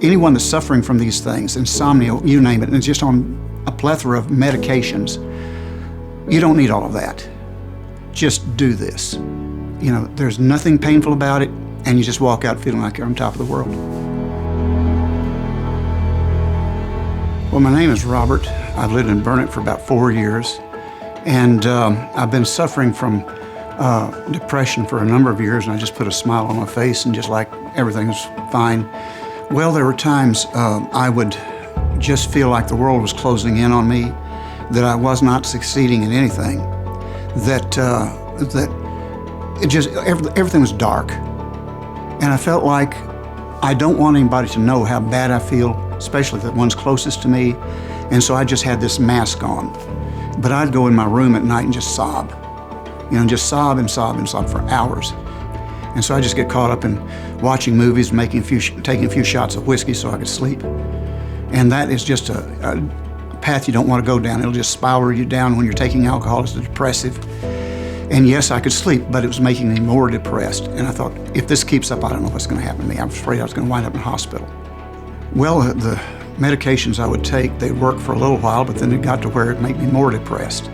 Anyone that's suffering from these things, insomnia, you name it, and it's just on a plethora of medications, you don't need all of that. Just do this. You know, there's nothing painful about it, and you just walk out feeling like you're on top of the world. Well, my name is Robert. I've lived in Burnet for about 4 years, and I've been suffering from depression for a number of years, and I just put a smile on my face and just like everything's fine. Well, there were times I would just feel like the world was closing in on me, that I was not succeeding in anything, that everything was dark. And I felt like I don't want anybody to know how bad I feel, especially the ones closest to me. And so I just had this mask on. But I'd go in my room at night and just sob, you know, just sob and sob and sob for hours. And so I just get caught up in watching movies, taking a few shots of whiskey so I could sleep. And that is just a path you don't want to go down. It'll just spiral you down when you're taking alcohol. It's depressive. And yes, I could sleep, but it was making me more depressed. And I thought, if this keeps up, I don't know what's going to happen to me. I'm afraid I was going to wind up in a hospital. Well, the medications I would take, they'd work for a little while, but then it got to where it made me more depressed.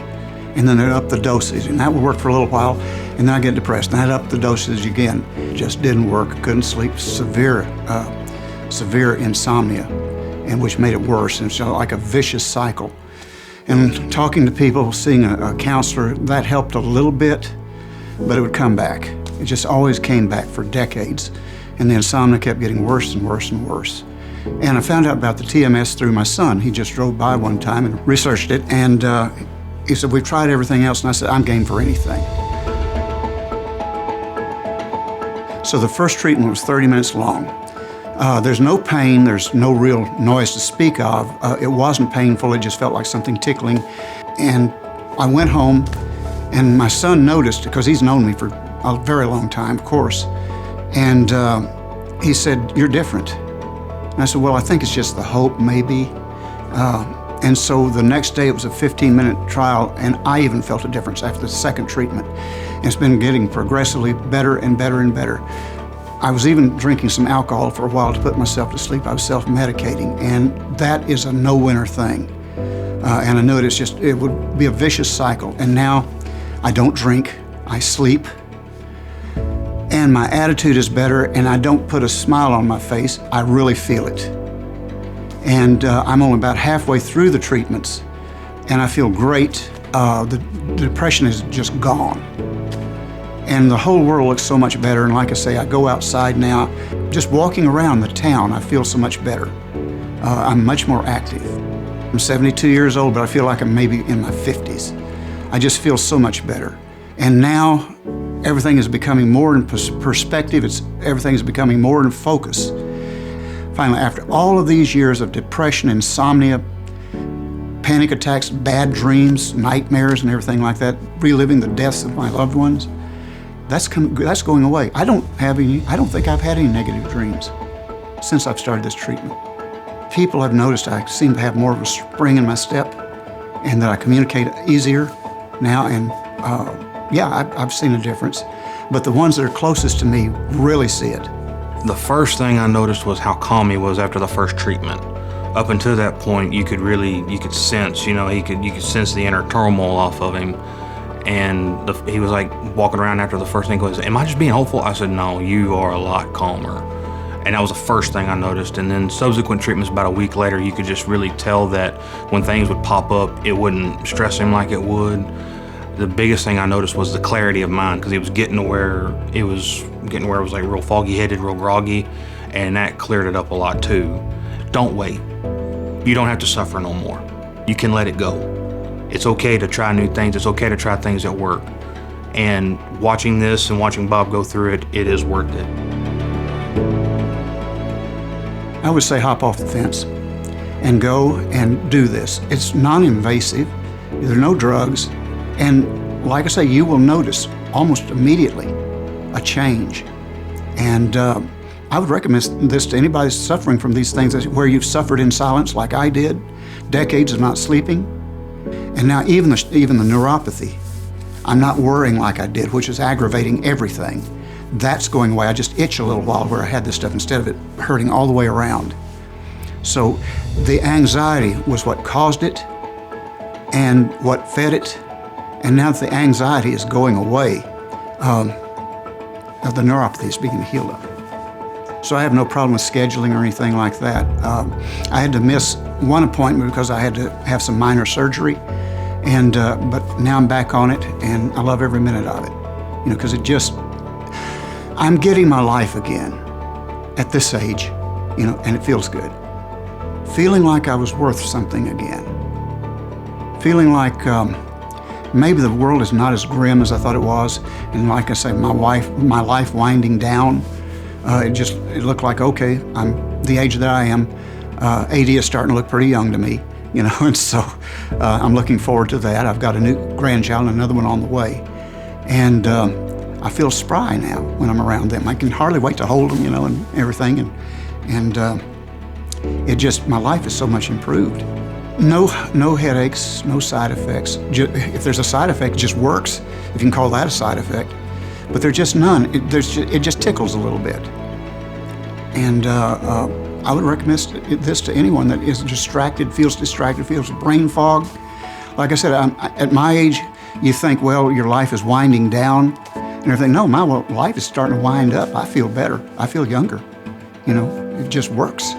And then they'd up the dosage, and that would work for a little while, and then I get depressed, and I'd up the dosage again. It just didn't work. Couldn't sleep. Severe insomnia, and which made it worse. And so like a vicious cycle. And talking to people, seeing a counselor, that helped a little bit, but it would come back. It just always came back for decades. And the insomnia kept getting worse and worse and worse. And I found out about the TMS through my son. He just drove by one time and researched it, and he said, we've tried everything else, and I said, I'm game for anything. So the first treatment was 30 minutes long. There's no pain, there's no real noise to speak of. It wasn't painful, it just felt like something tickling. And I went home, and my son noticed, because he's known me for a very long time, of course, and he said, you're different. And I said, well, I think it's just the hope, maybe. And so the next day it was a 15-minute trial, and I even felt a difference after the second treatment. And it's been getting progressively better and better and better. I was even drinking some alcohol for a while to put myself to sleep. I was self-medicating, and that is a no-winner thing. And I knew it would be a vicious cycle. And now I don't drink, I sleep, and my attitude is better, and I don't put a smile on my face. I really feel it. And I'm only about halfway through the treatments, and I feel great. The depression is just gone. And the whole world looks so much better, and like I say, I go outside now. Just walking around the town, I feel so much better. I'm much more active. I'm 72 years old, but I feel like I'm maybe in my 50s. I just feel so much better. And now, everything is becoming more in perspective. Everything is becoming more in focus. Finally, after all of these years of depression, insomnia, panic attacks, bad dreams, nightmares, and everything like that, reliving the deaths of my loved ones, that's going away. I don't think I've had any negative dreams since I've started this treatment. People have noticed I seem to have more of a spring in my step, and that I communicate easier now, and yeah, I've seen a difference. But the ones that are closest to me really see it. The first thing I noticed was how calm he was after the first treatment. Up until that point, you could sense, you could sense the inner turmoil off of him. And he was like walking around after the first thing. He goes, am I just being hopeful? I said, no, you are a lot calmer. And that was the first thing I noticed. And then subsequent treatments, about a week later, you could just really tell that when things would pop up, it wouldn't stress him like it would. The biggest thing I noticed was the clarity of mind, because he was getting to where it was like real foggy-headed, real groggy, and that cleared it up a lot too. Don't wait. You don't have to suffer no more. You can let it go. It's okay to try new things. It's okay to try things that work. And watching this and watching Bob go through it, it is worth it. I would say hop off the fence and go and do this. It's non-invasive. There are no drugs. And like I say, you will notice almost immediately a change. And I would recommend this to anybody suffering from these things where you've suffered in silence like I did, decades of not sleeping. And now even the neuropathy, I'm not worrying like I did, which is aggravating everything. That's going away. I just itch a little while where I had this stuff instead of it hurting all the way around. So the anxiety was what caused it and what fed it. And now that the anxiety is going away, the neuropathy is beginning to heal up. So I have no problem with scheduling or anything like that. I had to miss one appointment because I had to have some minor surgery, and but now I'm back on it, and I love every minute of it. You know, because I'm getting my life again at this age, you know, and it feels good. Feeling like I was worth something again. Feeling like maybe the world is not as grim as I thought it was, and like I say, my life winding down. It looked like, okay, I'm the age that I am. 80 is starting to look pretty young to me, you know, and so I'm looking forward to that. I've got a new grandchild and another one on the way, and I feel spry now when I'm around them. I can hardly wait to hold them, you know, and everything, and my life is so much improved. No headaches, no side effects. If there's a side effect, it just works, if you can call that a side effect. But there's just none. It just tickles a little bit. And I would recommend this to anyone that is distracted, feels brain fog. Like I said, at my age, you think, well, your life is winding down and everything. No, my life is starting to wind up. I feel better. I feel younger. You know, it just works.